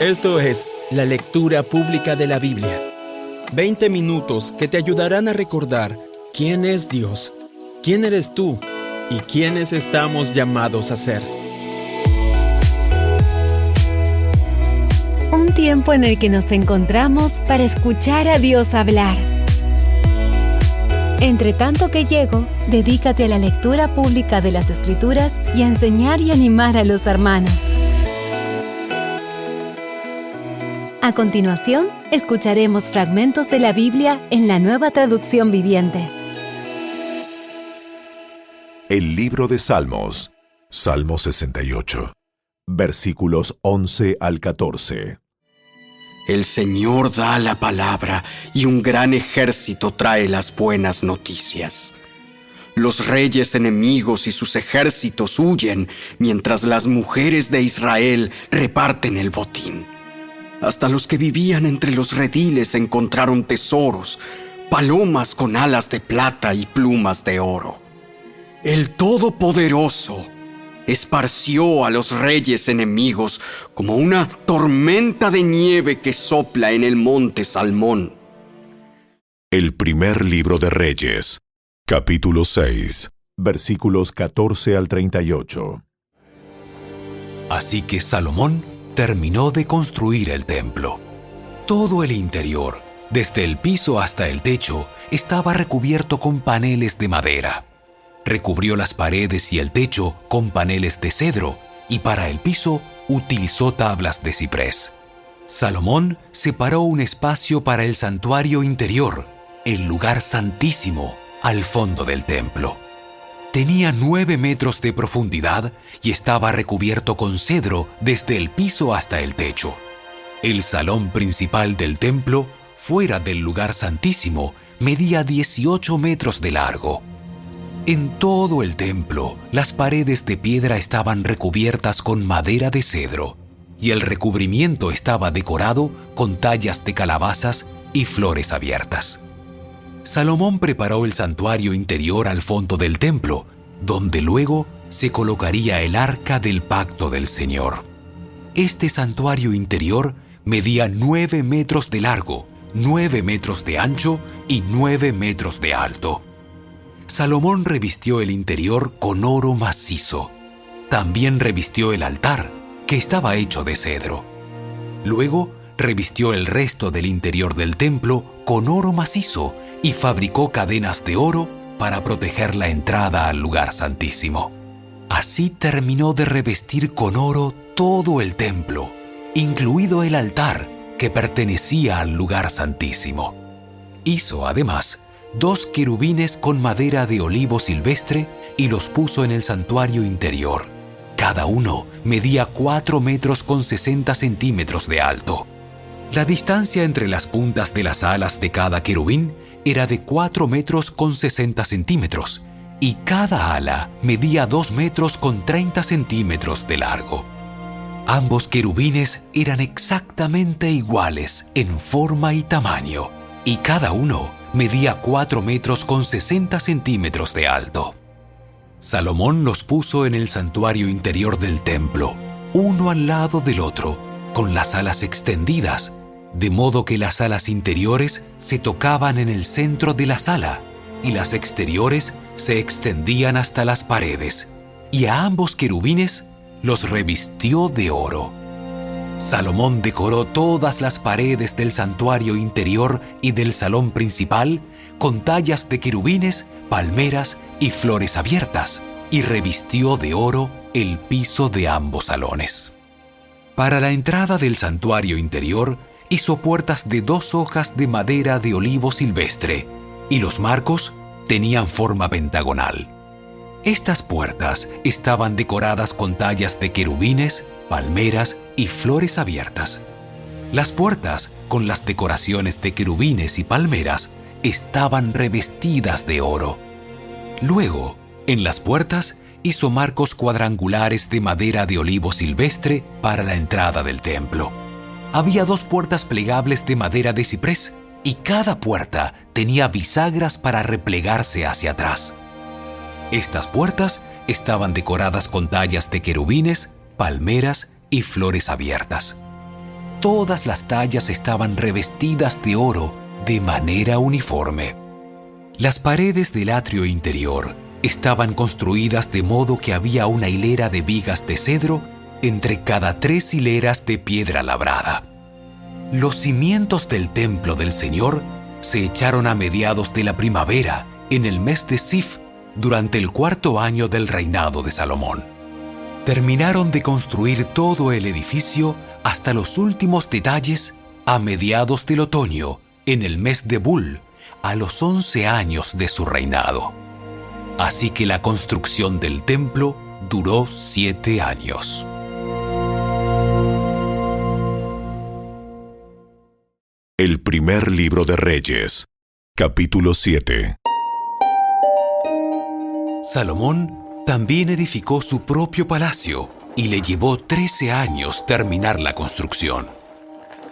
Esto es la lectura pública de la Biblia. 20 minutos que te ayudarán a recordar quién es Dios, quién eres tú y quiénes estamos llamados a ser. Un tiempo en el que nos encontramos para escuchar a Dios hablar. Entre tanto que llego, dedícate a la lectura pública de las Escrituras y a enseñar y animar a los hermanos. A continuación, escucharemos fragmentos de la Biblia en la Nueva Traducción Viviente. El libro de Salmos, Salmo 68, versículos 11 al 14. El Señor da la palabra y un gran ejército trae las buenas noticias. Los reyes enemigos y sus ejércitos huyen mientras las mujeres de Israel reparten el botín. Hasta los que vivían entre los rediles encontraron tesoros, palomas con alas de plata y plumas de oro. El Todopoderoso esparció a los reyes enemigos como una tormenta de nieve que sopla en el monte Salmón. El primer libro de Reyes, capítulo 6, versículos 14 al 38. Así que Salomón terminó de construir el templo. Todo el interior, desde el piso hasta el techo, estaba recubierto con paneles de madera. Recubrió las paredes y el techo con paneles de cedro y para el piso utilizó tablas de ciprés. Salomón separó un espacio para el santuario interior, el lugar santísimo, al fondo del templo. Tenía 9 metros de profundidad y estaba recubierto con cedro desde el piso hasta el techo. El salón principal del templo, fuera del lugar santísimo, medía 18 metros de largo. En todo el templo, las paredes de piedra estaban recubiertas con madera de cedro, y el recubrimiento estaba decorado con tallas de calabazas y flores abiertas. Salomón preparó el santuario interior al fondo del templo, donde luego se colocaría el arca del pacto del Señor. Este santuario interior medía 9 metros de largo, 9 metros de ancho y 9 metros de alto. Salomón revistió el interior con oro macizo. También revistió el altar, que estaba hecho de cedro. Luego revistió el resto del interior del templo con oro macizo y fabricó cadenas de oro para proteger la entrada al lugar santísimo. Así terminó de revestir con oro todo el templo, incluido el altar que pertenecía al lugar santísimo. Hizo además 2 querubines con madera de olivo silvestre y los puso en el santuario interior. Cada uno medía 4 metros con 60 centímetros de alto. La distancia entre las puntas de las alas de cada querubín era de 4 metros con 60 centímetros y cada ala medía 2 metros con 30 centímetros de largo. Ambos querubines eran exactamente iguales en forma y tamaño y cada uno medía 4 metros con 60 centímetros de alto. Salomón los puso en el santuario interior del templo, uno al lado del otro, con las alas extendidas, de modo que las alas interiores se tocaban en el centro de la sala y las exteriores se extendían hasta las paredes, y a ambos querubines los revistió de oro. Salomón decoró todas las paredes del santuario interior y del salón principal con tallas de querubines, palmeras y flores abiertas, y revistió de oro el piso de ambos salones. Para la entrada del santuario interior hizo puertas de 2 hojas de madera de olivo silvestre, y los marcos tenían forma pentagonal. Estas puertas estaban decoradas con tallas de querubines, palmeras y flores abiertas. Las puertas, con las decoraciones de querubines y palmeras, estaban revestidas de oro. Luego, en las puertas, hizo marcos cuadrangulares de madera de olivo silvestre para la entrada del templo. Había 2 puertas plegables de madera de ciprés, y cada puerta tenía bisagras para replegarse hacia atrás. Estas puertas estaban decoradas con tallas de querubines, palmeras y flores abiertas. Todas las tallas estaban revestidas de oro de manera uniforme. Las paredes del atrio interior estaban construidas de modo que había una hilera de vigas de cedro entre cada 3 hileras de piedra labrada. Los cimientos del templo del Señor se echaron a mediados de la primavera, en el mes de Sif, durante el 4º año del reinado de Salomón. Terminaron de construir todo el edificio hasta los últimos detalles a mediados del otoño, en el mes de Bul, a los 11 años de su reinado. Así que la construcción del templo duró 7 años. El primer libro de Reyes, capítulo 7. Salomón también edificó su propio palacio y le llevó 13 años terminar la construcción.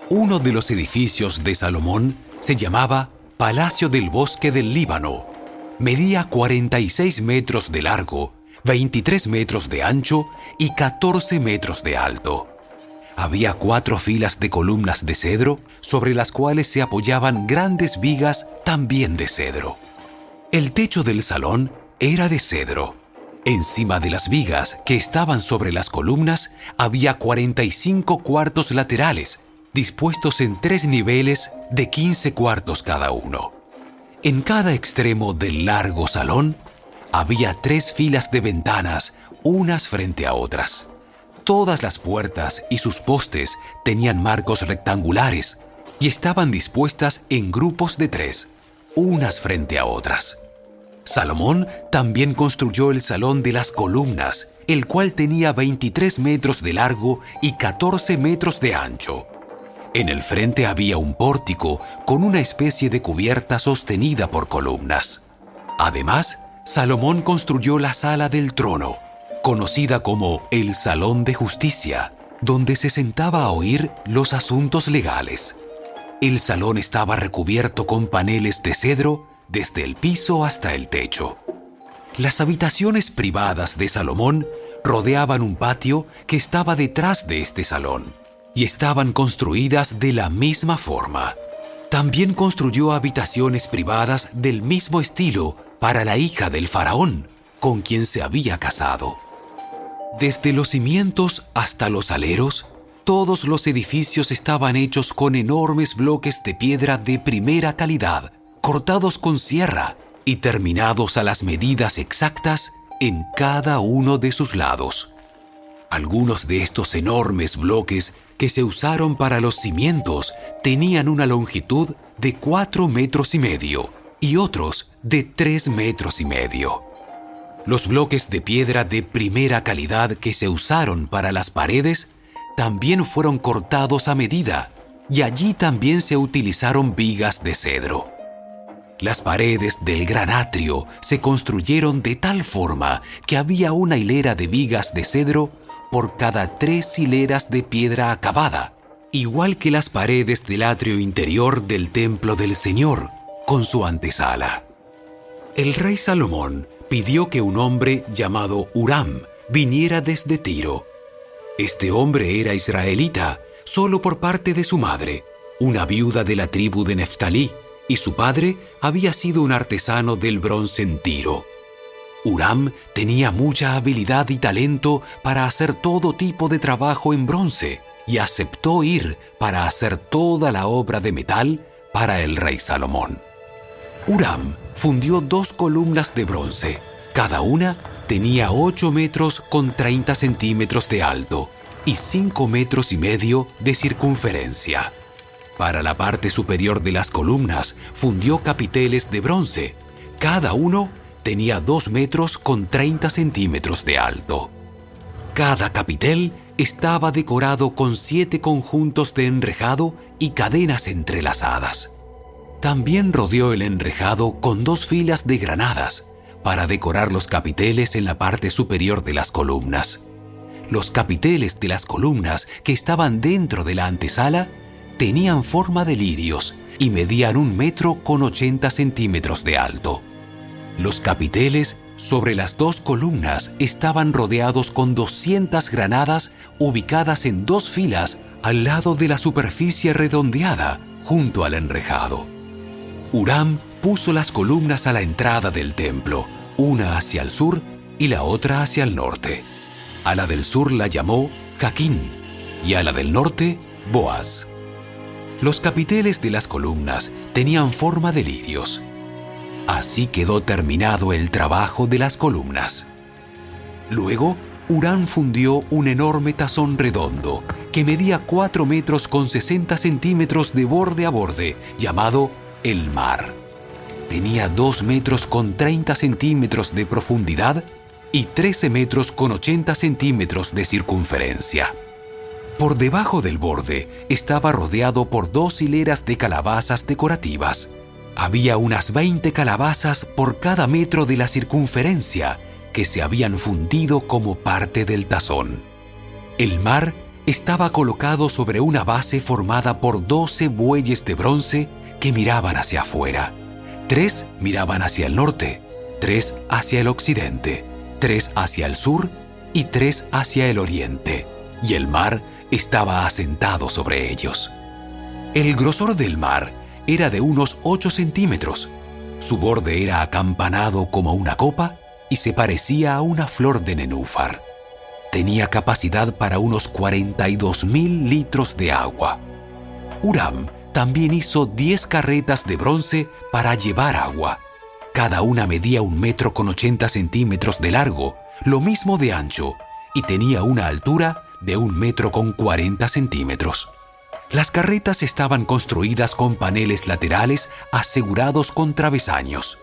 Uno de los edificios de Salomón se llamaba Palacio del Bosque del Líbano. Medía 46 metros de largo, 23 metros de ancho y 14 metros de alto. Había 4 filas de columnas de cedro sobre las cuales se apoyaban grandes vigas también de cedro. El techo del salón era de cedro. Encima de las vigas que estaban sobre las columnas había 45 cuartos laterales, dispuestos en 3 niveles de 15 cuartos cada uno. En cada extremo del largo salón había 3 filas de ventanas, unas frente a otras. Todas las puertas y sus postes tenían marcos rectangulares y estaban dispuestas en grupos de 3, unas frente a otras. Salomón también construyó el Salón de las Columnas, el cual tenía 23 metros de largo y 14 metros de ancho. En el frente había un pórtico con una especie de cubierta sostenida por columnas. Además, Salomón construyó la Sala del Trono, conocida como el Salón de Justicia, donde se sentaba a oír los asuntos legales. El salón estaba recubierto con paneles de cedro desde el piso hasta el techo. Las habitaciones privadas de Salomón rodeaban un patio que estaba detrás de este salón y estaban construidas de la misma forma. También construyó habitaciones privadas del mismo estilo para la hija del faraón, con quien se había casado. Desde los cimientos hasta los aleros, todos los edificios estaban hechos con enormes bloques de piedra de primera calidad, cortados con sierra y terminados a las medidas exactas en cada uno de sus lados. Algunos de estos enormes bloques que se usaron para los cimientos tenían una longitud de 4,5 metros y otros de 3,5 metros. Los bloques de piedra de primera calidad que se usaron para las paredes también fueron cortados a medida y allí también se utilizaron vigas de cedro. Las paredes del gran atrio se construyeron de tal forma que había una hilera de vigas de cedro por cada 3 hileras de piedra acabada, igual que las paredes del atrio interior del templo del Señor, con su antesala. El rey Salomón pidió que un hombre llamado Huram viniera desde Tiro. Este hombre era israelita, solo por parte de su madre, una viuda de la tribu de Neftalí, y su padre había sido un artesano del bronce en Tiro. Huram tenía mucha habilidad y talento para hacer todo tipo de trabajo en bronce y aceptó ir para hacer toda la obra de metal para el rey Salomón. Huram fundió 2 columnas de bronce. Cada una tenía 8 metros con 30 centímetros de alto y 5,5 metros de circunferencia. Para la parte superior de las columnas fundió capiteles de bronce. Cada uno tenía 2 metros con 30 centímetros de alto. Cada capitel estaba decorado con 7 conjuntos de enrejado y cadenas entrelazadas. También rodeó el enrejado con 2 filas de granadas para decorar los capiteles en la parte superior de las columnas. Los capiteles de las columnas que estaban dentro de la antesala tenían forma de lirios y medían 1 metro con 80 centímetros de alto. Los capiteles sobre las 2 columnas estaban rodeados con 200 granadas ubicadas en 2 filas al lado de la superficie redondeada, junto al enrejado. Huram puso las columnas a la entrada del templo, una hacia el sur y la otra hacia el norte. A la del sur la llamó Jaquín y a la del norte Boaz. Los capiteles de las columnas tenían forma de lirios. Así quedó terminado el trabajo de las columnas. Luego, Huram fundió un enorme tazón redondo que medía 4 metros con 60 centímetros de borde a borde, llamado el mar. Tenía 2 metros con 30 centímetros de profundidad y 13 metros con 80 centímetros de circunferencia. Por debajo del borde estaba rodeado por 2 hileras de calabazas decorativas. Había unas 20 calabazas por cada metro de la circunferencia que se habían fundido como parte del tazón. El mar estaba colocado sobre una base formada por 12 bueyes de bronce que miraban hacia afuera. 3 miraban hacia el norte, 3 hacia el occidente, 3 hacia el sur y 3 hacia el oriente, y el mar estaba asentado sobre ellos. El grosor del mar era de unos 8 centímetros. Su borde era acampanado como una copa y se parecía a una flor de nenúfar. Tenía capacidad para unos 42.000 litros de agua. Huram también hizo 10 carretas de bronce para llevar agua. Cada una medía 1 metro con 80 centímetros de largo, lo mismo de ancho, y tenía una altura de 1 metro con 40 centímetros. Las carretas estaban construidas con paneles laterales asegurados con travesaños.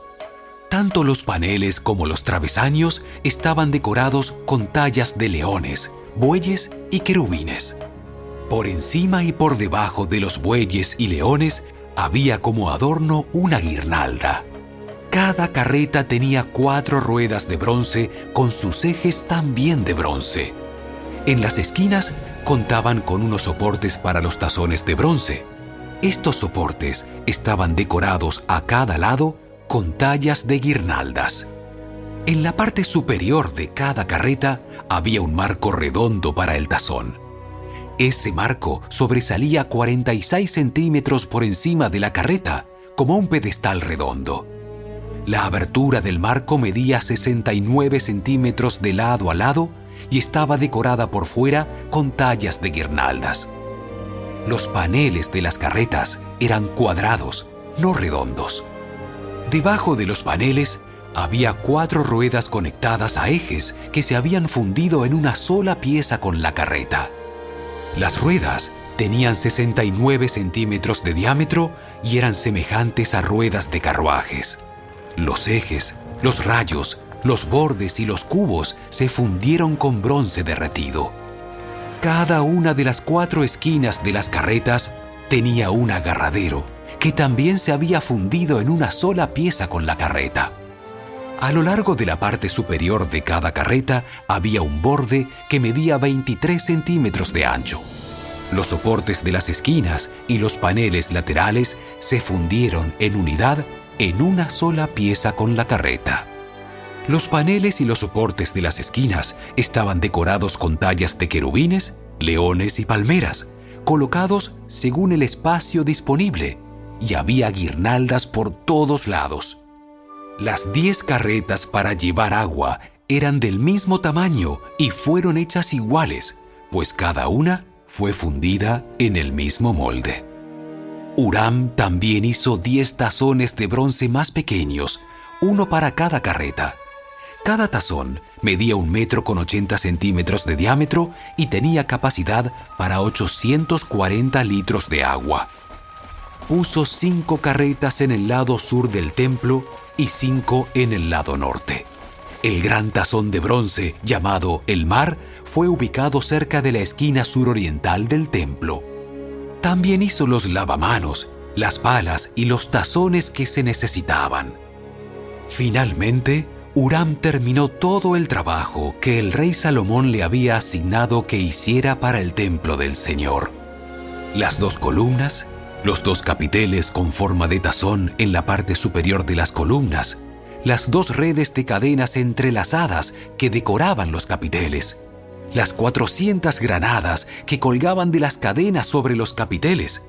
Tanto los paneles como los travesaños estaban decorados con tallas de leones, bueyes y querubines. Por encima y por debajo de los bueyes y leones había como adorno una guirnalda. Cada carreta tenía 4 ruedas de bronce con sus ejes también de bronce. En las esquinas contaban con unos soportes para los tazones de bronce. Estos soportes estaban decorados a cada lado con tallas de guirnaldas. En la parte superior de cada carreta había un marco redondo para el tazón. Ese marco sobresalía 46 centímetros por encima de la carreta, como un pedestal redondo. La abertura del marco medía 69 centímetros de lado a lado y estaba decorada por fuera con tallas de guirnaldas. Los paneles de las carretas eran cuadrados, no redondos. Debajo de los paneles había 4 ruedas conectadas a ejes que se habían fundido en una sola pieza con la carreta. Las ruedas tenían 69 centímetros de diámetro y eran semejantes a ruedas de carruajes. Los ejes, los rayos, los bordes y los cubos se fundieron con bronce derretido. Cada una de las 4 esquinas de las carretas tenía un agarradero que también se había fundido en una sola pieza con la carreta. A lo largo de la parte superior de cada carreta había un borde que medía 23 centímetros de ancho. Los soportes de las esquinas y los paneles laterales se fundieron en unidad en una sola pieza con la carreta. Los paneles y los soportes de las esquinas estaban decorados con tallas de querubines, leones y palmeras, colocados según el espacio disponible, y había guirnaldas por todos lados. Las 10 carretas para llevar agua eran del mismo tamaño y fueron hechas iguales, pues cada una fue fundida en el mismo molde. Huram también hizo 10 tazones de bronce más pequeños, uno para cada carreta. Cada tazón medía 1 metro con 80 centímetros de diámetro y tenía capacidad para 840 litros de agua. Puso 5 carretas en el lado sur del templo y 5 en el lado norte. El gran tazón de bronce, llamado el mar, fue ubicado cerca de la esquina suroriental del templo. También hizo los lavamanos, las palas y los tazones que se necesitaban. Finalmente, Huram terminó todo el trabajo que el rey Salomón le había asignado que hiciera para el templo del Señor. Las 2 columnas, los 2 capiteles con forma de tazón en la parte superior de las columnas, las 2 redes de cadenas entrelazadas que decoraban los capiteles, las 400 granadas que colgaban de las cadenas sobre los capiteles,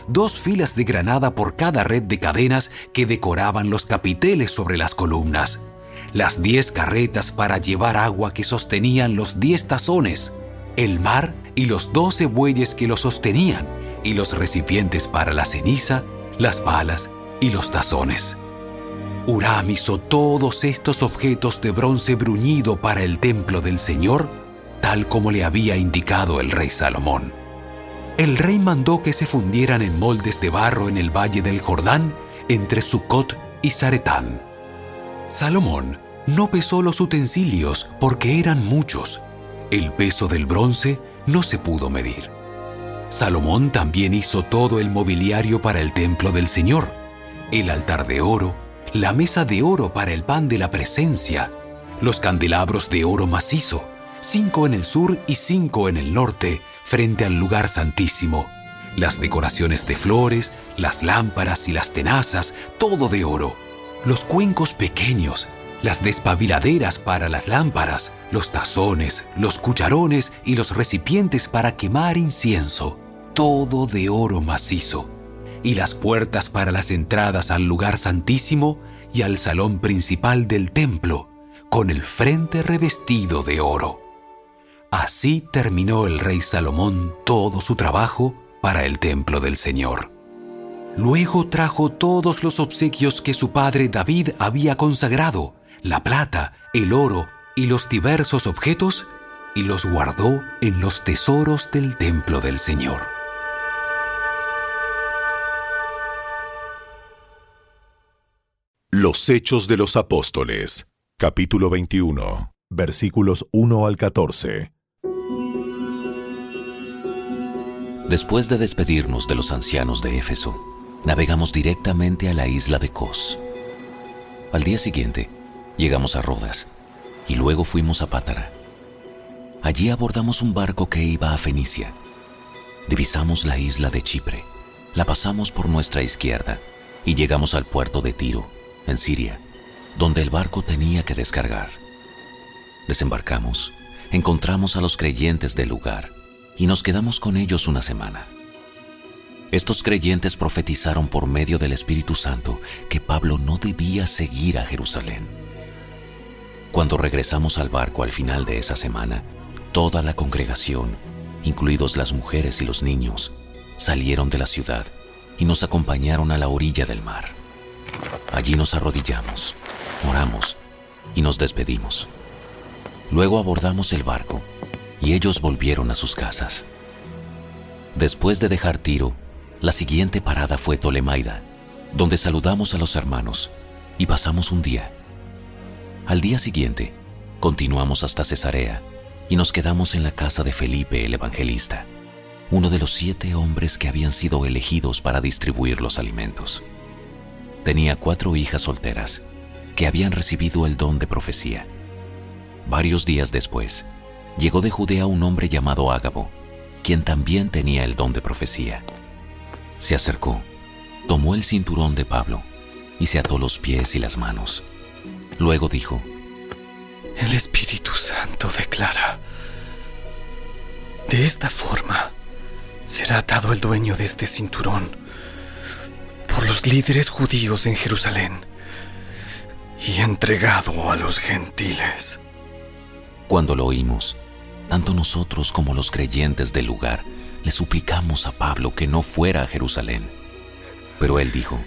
2 filas de granada por cada red de cadenas que decoraban los capiteles sobre las columnas, las 10 carretas para llevar agua que sostenían los 10 tazones, el mar y los 12 bueyes que lo sostenían, y los recipientes para la ceniza, las palas y los tazones. Huram hizo todos estos objetos de bronce bruñido para el templo del Señor, tal como le había indicado el rey Salomón. El rey mandó que se fundieran en moldes de barro en el valle del Jordán, entre Sucot y Zaretán. Salomón no pesó los utensilios porque eran muchos. El peso del bronce no se pudo medir. Salomón también hizo todo el mobiliario para el templo del Señor, el altar de oro, la mesa de oro para el pan de la presencia, los candelabros de oro macizo, 5 en el sur y 5 en el norte, frente al lugar santísimo, las decoraciones de flores, las lámparas y las tenazas, todo de oro, los cuencos pequeños, las despabiladeras para las lámparas, los tazones, los cucharones y los recipientes para quemar incienso, todo de oro macizo, y las puertas para las entradas al lugar santísimo y al salón principal del templo, con el frente revestido de oro. Así terminó el rey Salomón todo su trabajo para el templo del Señor. Luego trajo todos los obsequios que su padre David había consagrado, la plata, el oro y los diversos objetos, y los guardó en los tesoros del templo del Señor. Los Hechos de los Apóstoles, capítulo 21, versículos 1 al 14. Después de despedirnos de los ancianos de Éfeso, navegamos directamente a la isla de Cos. Al día siguiente, llegamos a Rodas y luego fuimos a Pátara. Allí abordamos un barco que iba a Fenicia. Divisamos la isla de Chipre, la pasamos por nuestra izquierda y llegamos al puerto de Tiro, en Siria, donde el barco tenía que descargar. Desembarcamos, encontramos a los creyentes del lugar y nos quedamos con ellos una semana. Estos creyentes profetizaron por medio del Espíritu Santo que Pablo no debía seguir a Jerusalén. Cuando regresamos al barco al final de esa semana, toda la congregación, incluidos las mujeres y los niños, salieron de la ciudad y nos acompañaron a la orilla del mar. Allí nos arrodillamos, oramos y nos despedimos. Luego abordamos el barco y ellos volvieron a sus casas. Después de dejar Tiro, la siguiente parada fue Tolemaida, donde saludamos a los hermanos y pasamos un día. Al día siguiente, continuamos hasta Cesarea y nos quedamos en la casa de Felipe el evangelista, uno de los 7 hombres que habían sido elegidos para distribuir los alimentos. Tenía 4 hijas solteras que habían recibido el don de profecía. Varios días después, llegó de Judea un hombre llamado Ágabo, quien también tenía el don de profecía. Se acercó, tomó el cinturón de Pablo y se ató los pies y las manos. Luego dijo: El Espíritu Santo declara: de esta forma será atado el dueño de este cinturón por los líderes judíos en Jerusalén y entregado a los gentiles. Cuando lo oímos, tanto nosotros como los creyentes del lugar le suplicamos a Pablo que no fuera a Jerusalén. Pero él dijo: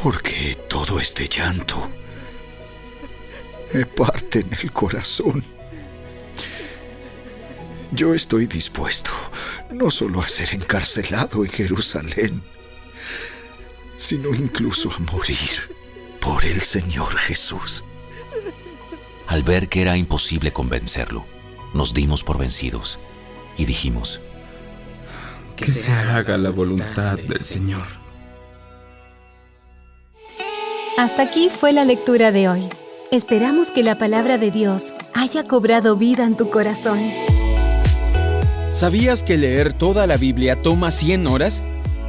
¿Por qué todo este llanto? Me parte en el corazón. Yo estoy dispuesto no solo a ser encarcelado en Jerusalén, sino incluso a morir por el Señor Jesús. Al ver que era imposible convencerlo, nos dimos por vencidos y dijimos: Que se haga la voluntad del Señor. Hasta aquí fue la lectura de hoy. Esperamos que la palabra de Dios haya cobrado vida en tu corazón. ¿Sabías que leer toda la Biblia toma 100 horas?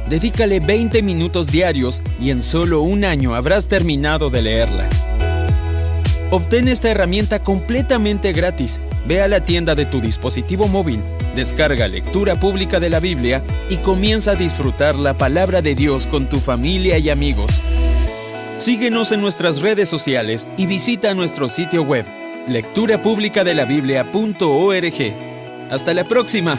Dedícale 20 minutos diarios y en solo un año habrás terminado de leerla. Obtén esta herramienta completamente gratis. Ve a la tienda de tu dispositivo móvil, descarga Lectura Pública de la Biblia y comienza a disfrutar la palabra de Dios con tu familia y amigos. Síguenos en nuestras redes sociales y visita nuestro sitio web, lecturapublicadelabiblia.org. ¡Hasta la próxima!